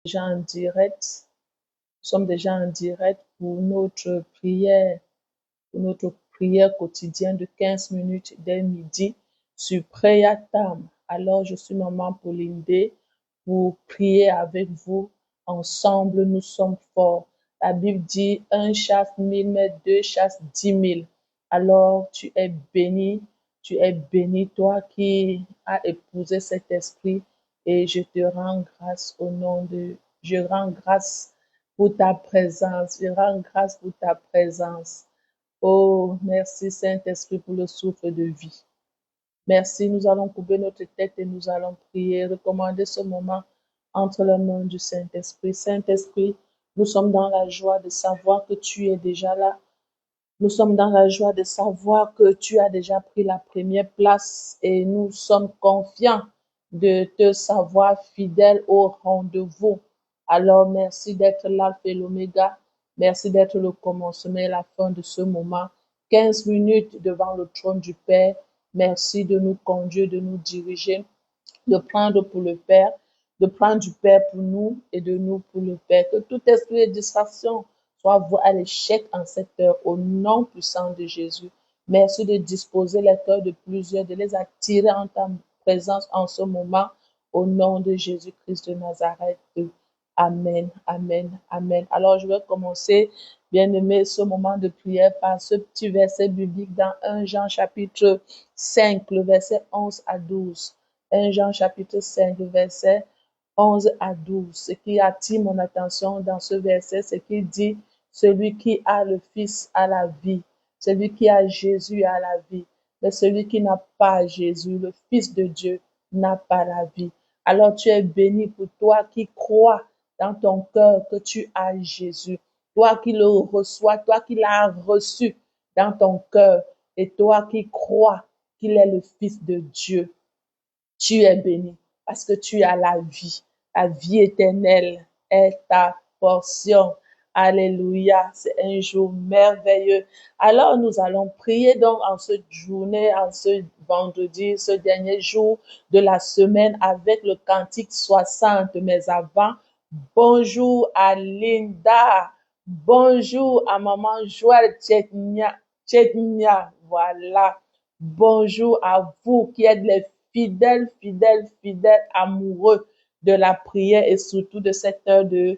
déjà en direct. Nous sommes déjà en direct pour notre prière quotidienne de 15 minutes dès midi sur Prayer Time. Alors, je suis Maman Pauline D pour prier avec vous. Ensemble, nous sommes forts. La Bible dit, un chasse 1000, mais deux chassent 10 000. Alors, tu es béni, toi qui as épousé cet esprit, et je te rends grâce je rends grâce pour ta présence, je rends grâce pour ta présence. Oh, merci Saint-Esprit pour le souffle de vie. Merci, nous allons couper notre tête et nous allons prier, recommander ce moment entre les mains du Saint-Esprit. Saint-Esprit, nous sommes dans la joie de savoir que tu es déjà là. Nous sommes dans la joie de savoir que tu as déjà pris la première place et nous sommes confiants de te savoir fidèle au rendez-vous. Alors, merci d'être l'alpha et l'oméga. Merci d'être le commencement et la fin de ce moment. 15 minutes devant le trône du Père. Merci de nous conduire, de nous diriger, de prendre pour le Père, de prendre du Père pour nous et de nous pour le Père. Que tout esprit de distraction soit voué à l'échec en cette heure, au nom puissant de Jésus. Merci de disposer les cœurs de plusieurs, de les attirer en ta présence en ce moment, au nom de Jésus-Christ de Nazareth. Amen, amen, amen. Alors, je vais commencer, bien-aimé, ce moment de prière par ce petit verset biblique dans 1 Jean chapitre 5, le verset 11 à 12. 1 Jean chapitre 5, verset 11 à 12. Ce qui attire mon attention dans ce verset, c'est qu'il dit, celui qui a le Fils a la vie, celui qui a Jésus a la vie, mais celui qui n'a pas Jésus, le Fils de Dieu, n'a pas la vie. Alors tu es béni pour toi qui crois dans ton cœur que tu as Jésus, toi qui le reçois, toi qui l'as reçu dans ton cœur, et toi qui crois qu'il est le Fils de Dieu. Tu es béni parce que tu as la vie. La vie éternelle est ta portion. Alléluia, c'est un jour merveilleux. Alors nous allons prier donc en cette journée, en ce vendredi, ce dernier jour de la semaine avec le cantique 60. Mais avant, bonjour à Linda, bonjour à maman Joël Tchetnia, voilà. Bonjour à vous qui êtes les fidèles amoureux de la prière et surtout de cette heure de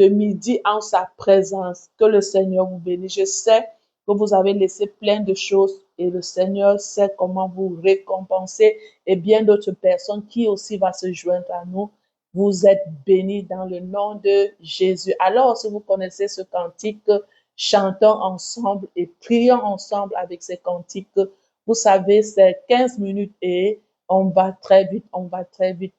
midi en sa présence. Que le Seigneur vous bénisse. Je sais que vous avez laissé plein de choses et le Seigneur sait comment vous récompenser et bien d'autres personnes qui aussi vont se joindre à nous. Vous êtes bénis dans le nom de Jésus. Alors, si vous connaissez ce cantique, chantons ensemble et prions ensemble avec ces cantiques. Vous savez, c'est 15 minutes et on va très vite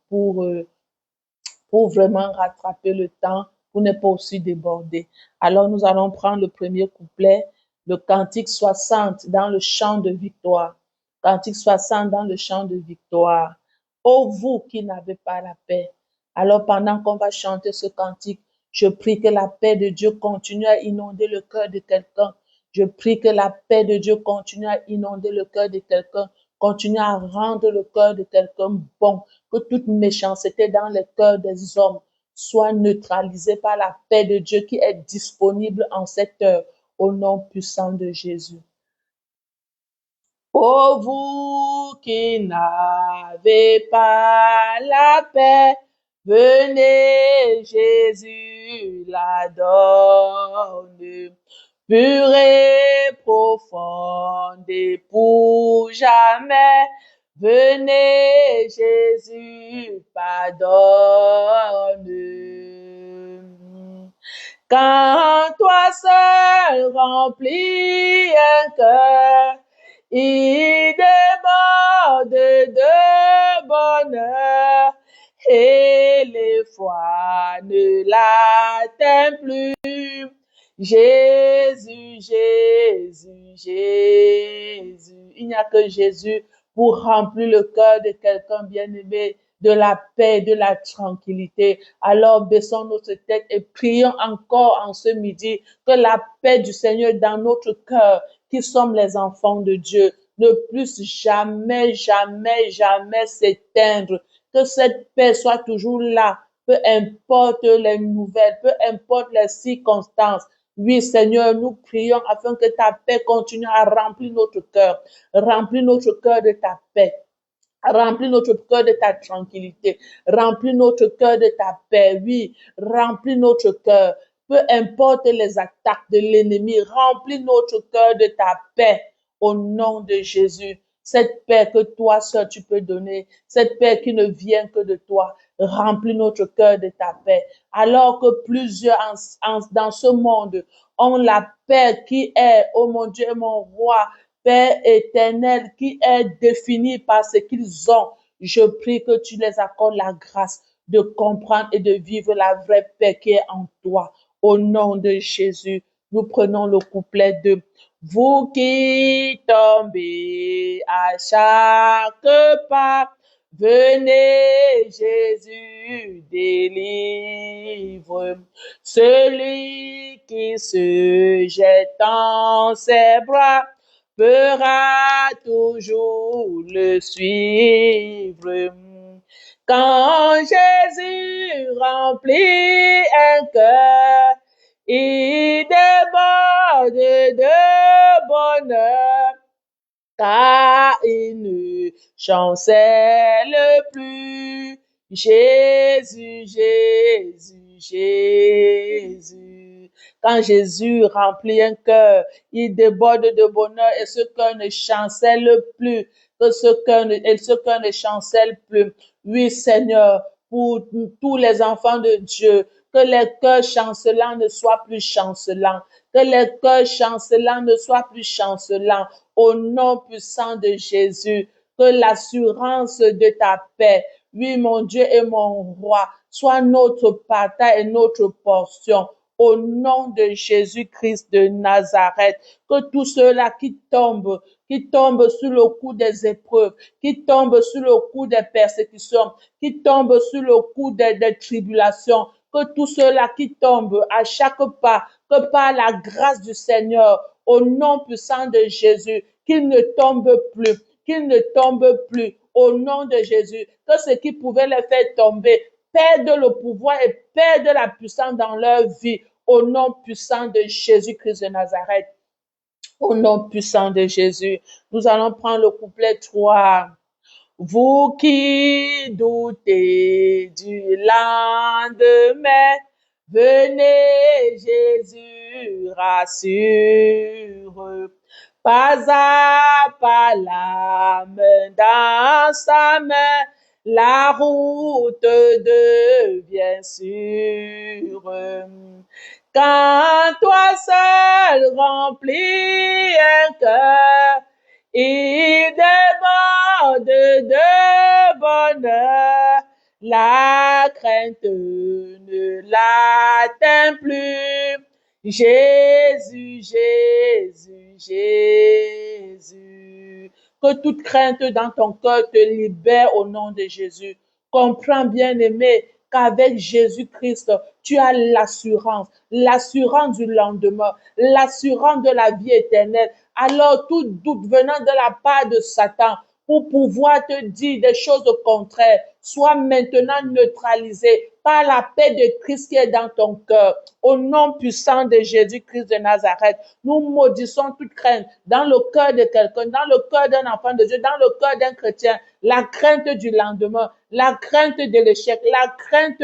pour vraiment rattraper le temps, pour ne pas aussi déborder. Alors, nous allons prendre le premier couplet, le cantique 60 dans le chant de victoire. Cantique 60 dans le chant de victoire. Ô vous qui n'avez pas la paix. Alors, pendant qu'on va chanter ce cantique, je prie que la paix de Dieu continue à inonder le cœur de quelqu'un. Je prie que la paix de Dieu continue à inonder le cœur de quelqu'un, continue à rendre le cœur de quelqu'un bon, que toute méchanceté dans le cœur des hommes soit neutralisée par la paix de Dieu qui est disponible en cette heure, au nom puissant de Jésus. Ô vous qui n'avez pas la paix, venez, Jésus la donne, pure et profonde et pour jamais. Venez, Jésus pardonne. Quand toi seul remplis un cœur, il déborde de bonheur et l'effroi ne l'atteint plus. Jésus, Jésus, Jésus. Il n'y a que Jésus pour remplir le cœur de quelqu'un bien-aimé de la paix, de la tranquillité. Alors baissons notre tête et prions encore en ce midi que la paix du Seigneur dans notre cœur, qui sommes les enfants de Dieu, ne puisse jamais, jamais, jamais s'éteindre. Que cette paix soit toujours là peu importe les nouvelles, peu importe les circonstances. Oui, Seigneur, nous prions afin que ta paix continue à remplir notre cœur. Remplis notre cœur de ta paix. Remplis notre cœur de ta tranquillité. Remplis notre cœur de ta paix. Oui, remplis notre cœur. Peu importe les attaques de l'ennemi, remplis notre cœur de ta paix au nom de Jésus. Cette paix que toi seul tu peux donner, cette paix qui ne vient que de toi, remplis notre cœur de ta paix. Alors que plusieurs dans ce monde ont la paix qui est, oh mon Dieu, mon roi, paix éternelle qui est définie par ce qu'ils ont. Je prie que tu les accordes la grâce de comprendre et de vivre la vraie paix qui est en toi. Au nom de Jésus, nous prenons le couplet de vous qui tombez à chaque pas, venez Jésus délivre. Celui qui se jette en ses bras fera toujours le suivre. Quand Jésus remplit un cœur, il déborde de bonheur, car il ne chancelle plus. Jésus, Jésus, Jésus. Quand Jésus remplit un cœur, il déborde de bonheur et ce cœur ne chancelle plus. Que ce cœur ne chancelle plus. Oui, Seigneur, pour tous les enfants de Dieu, que les cœurs chancelants ne soient plus chancelants. Que les cœurs chancelants ne soient plus chancelants. Au nom puissant de Jésus, que l'assurance de ta paix, oui, mon Dieu et mon roi, soit notre partage et notre portion. Au nom de Jésus-Christ de Nazareth, que tous ceux-là qui tombent sous le coup des épreuves, qui tombent sous le coup des persécutions, qui tombent sous le coup des tribulations, que tous ceux-là qui tombent à chaque pas, que par la grâce du Seigneur, au nom puissant de Jésus, qu'ils ne tombent plus, qu'ils ne tombent plus, au nom de Jésus, que ce qui pouvait les faire tomber perdent le pouvoir et perdent la puissance dans leur vie, au nom puissant de Jésus-Christ de Nazareth. Au nom puissant de Jésus, nous allons prendre le couplet 3. Vous qui doutez du lendemain, venez, Jésus rassure. Pas à pas la main dans sa main, la route devient sûre. Quand toi seul remplis un cœur, il déborde de bonheur, la crainte ne l'atteint plus. Jésus, Jésus, Jésus. Que toute crainte dans ton cœur te libère au nom de Jésus. Comprends, bien-aimé, qu'avec Jésus-Christ, tu as l'assurance du lendemain, l'assurance de la vie éternelle. Alors tout doute venant de la part de Satan pour pouvoir te dire des choses contraires soit maintenant neutralisé par la paix de Christ qui est dans ton cœur. Au nom puissant de Jésus-Christ de Nazareth, nous maudissons toute crainte dans le cœur de quelqu'un, dans le cœur d'un enfant de Dieu, dans le cœur d'un chrétien, la crainte du lendemain, la crainte de l'échec, la crainte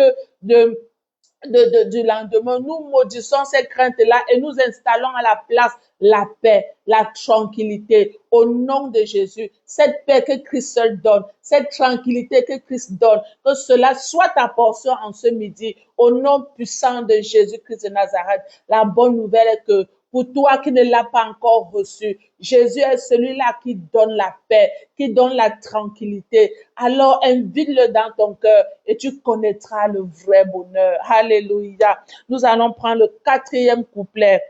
du lendemain. Nous maudissons ces craintes-là et nous installons à la place la paix, la tranquillité au nom de Jésus. Cette paix que Christ seul donne, cette tranquillité que Christ donne, que cela soit ta portion en ce midi au nom puissant de Jésus-Christ de Nazareth. La bonne nouvelle est que pour toi qui ne l'as pas encore reçu, Jésus est celui-là qui donne la paix, qui donne la tranquillité. Alors invite-le dans ton cœur et tu connaîtras le vrai bonheur. Alléluia. Nous allons prendre le 4e couplet.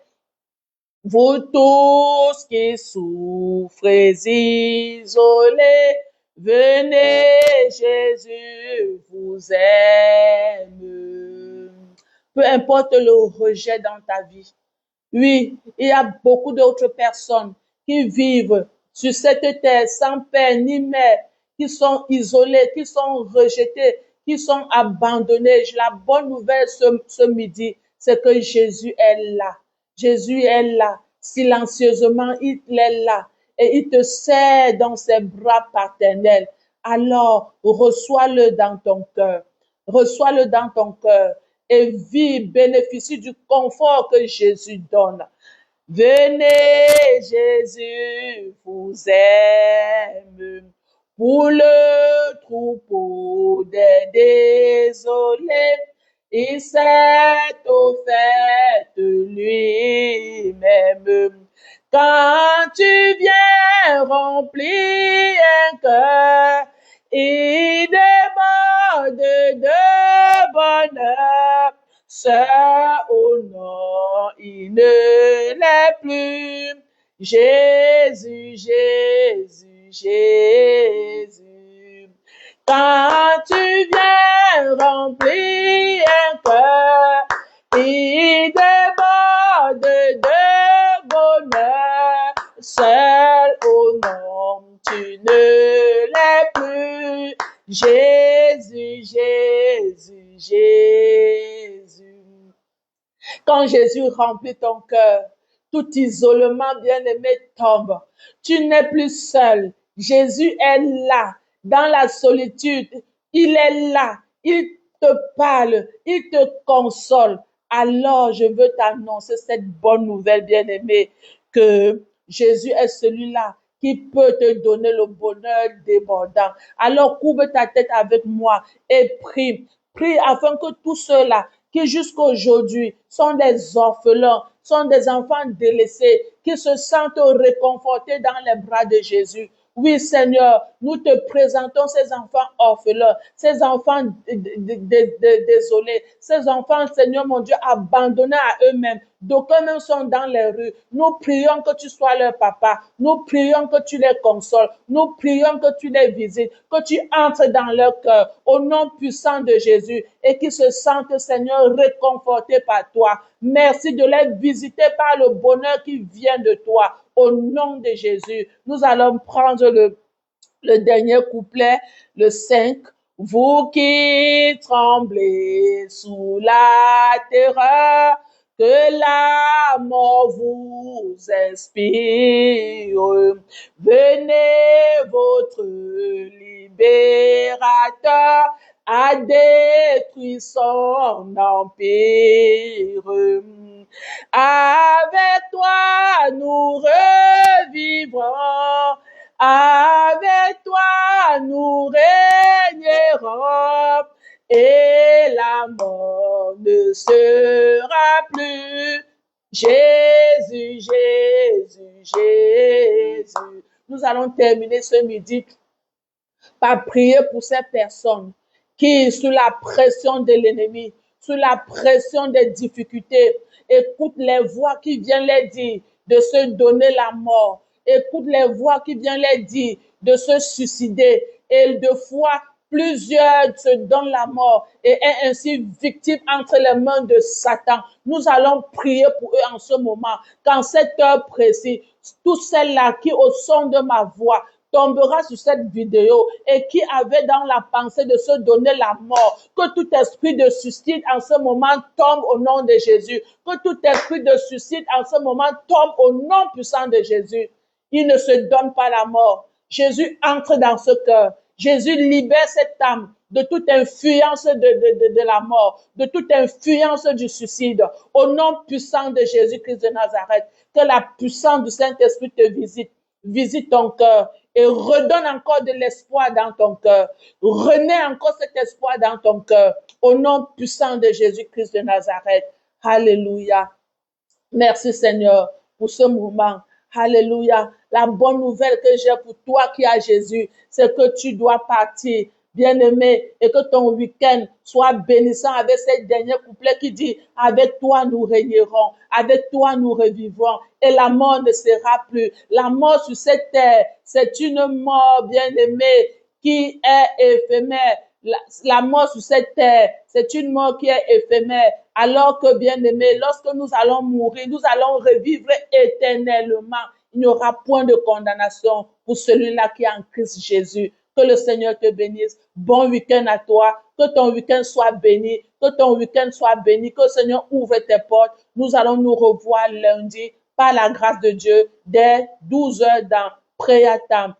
Vous tous qui souffrez isolés, venez, Jésus vous aime. Peu importe le rejet dans ta vie. Oui, il y a beaucoup d'autres personnes qui vivent sur cette terre sans père ni mère, qui sont isolées, qui sont rejetées, qui sont abandonnés. La bonne nouvelle ce midi, c'est que Jésus est là. Jésus est là. Silencieusement, il est là. Et il te serre dans ses bras paternels. Alors, reçois-le dans ton cœur. Reçois-le dans ton cœur et vis, bénéficie du confort que Jésus donne. Venez, Jésus vous aime pour le troupeau des désolés. Il s'est offert lui-même. Quand tu viens remplir un cœur, il déborde de bonheur. Seul au nom, il ne l'est plus. Jésus, Jésus, Jésus. Quand tu viens remplir un cœur, il déborde de bonheur. Seul au nom, tu ne l'es plus. Jésus, Jésus, Jésus. Quand Jésus remplit ton cœur, tout isolement, bien-aimé, tombe. Tu n'es plus seul. Jésus est là, dans la solitude. Il est là. Il te parle. Il te console. Alors, je veux t'annoncer cette bonne nouvelle, bien-aimé, que Jésus est celui-là qui peut te donner le bonheur débordant. Alors, couvre ta tête avec moi et prie. Prie afin que tous ceux-là qui jusqu'à aujourd'hui sont des orphelins, sont des enfants délaissés, qui se sentent réconfortés dans les bras de Jésus. Oui, Seigneur, nous te présentons ces enfants orphelins, ces enfants désolés, ces enfants, Seigneur mon Dieu, abandonnés à eux-mêmes. D'aucuns même sont dans les rues. Nous prions que tu sois leur papa. Nous prions que tu les consoles. Nous prions que tu les visites, que tu entres dans leur cœur au nom puissant de Jésus et qu'ils se sentent, Seigneur, réconfortés par toi. Merci de les visiter par le bonheur qui vient de toi. Au nom de Jésus, nous allons prendre le dernier couplet, le 5. Vous qui tremblez sous la terreur, que la mort vous inspire. Venez, votre libérateur a détruit son empire. Avec toi, nous revivrons. Avec toi, nous régnerons. Et la mort ne sera plus. Jésus, Jésus, Jésus. Nous allons terminer ce midi par prier pour ces personnes qui, sous la pression de l'ennemi, sous la pression des difficultés, écoutent les voix qui viennent les dire de se donner la mort. Écoute les voix qui viennent les dire de se suicider. Et de fois, plusieurs se donnent la mort et est ainsi victime entre les mains de Satan. Nous allons prier pour eux en ce moment, qu'en cette heure précise, tous celles-là qui, au son de ma voix, tombera sur cette vidéo et qui avait dans la pensée de se donner la mort, que tout esprit de suicide en ce moment tombe au nom de Jésus, que tout esprit de suicide en ce moment tombe au nom puissant de Jésus. Il ne se donne pas la mort. Jésus entre dans ce cœur. Jésus libère cette âme de toute influence de la mort, de toute influence du suicide. Au nom puissant de Jésus-Christ de Nazareth, que la puissance du Saint-Esprit te visite. Visite ton cœur et redonne encore de l'espoir dans ton cœur. Renaît encore cet espoir dans ton cœur. Au nom puissant de Jésus-Christ de Nazareth. Alléluia. Merci Seigneur pour ce moment. Alléluia. La bonne nouvelle que j'ai pour toi qui as Jésus, c'est que tu dois partir, bien-aimé, et que ton week-end soit bénissant avec cette dernière couplet qui dit, avec toi nous régnerons, avec toi nous revivrons, et la mort ne sera plus. La mort sur cette terre, c'est une mort, bien-aimée, qui est éphémère. La mort sur cette terre, c'est une mort qui est éphémère. Alors que, bien-aimé, lorsque nous allons mourir, nous allons revivre éternellement. Il n'y aura point de condamnation pour celui-là qui est en Christ Jésus. Que le Seigneur te bénisse. Bon week-end à toi. Que ton week-end soit béni. Que ton week-end soit béni. Que le Seigneur ouvre tes portes. Nous allons nous revoir lundi par la grâce de Dieu dès 12 heures dans Prayer Time.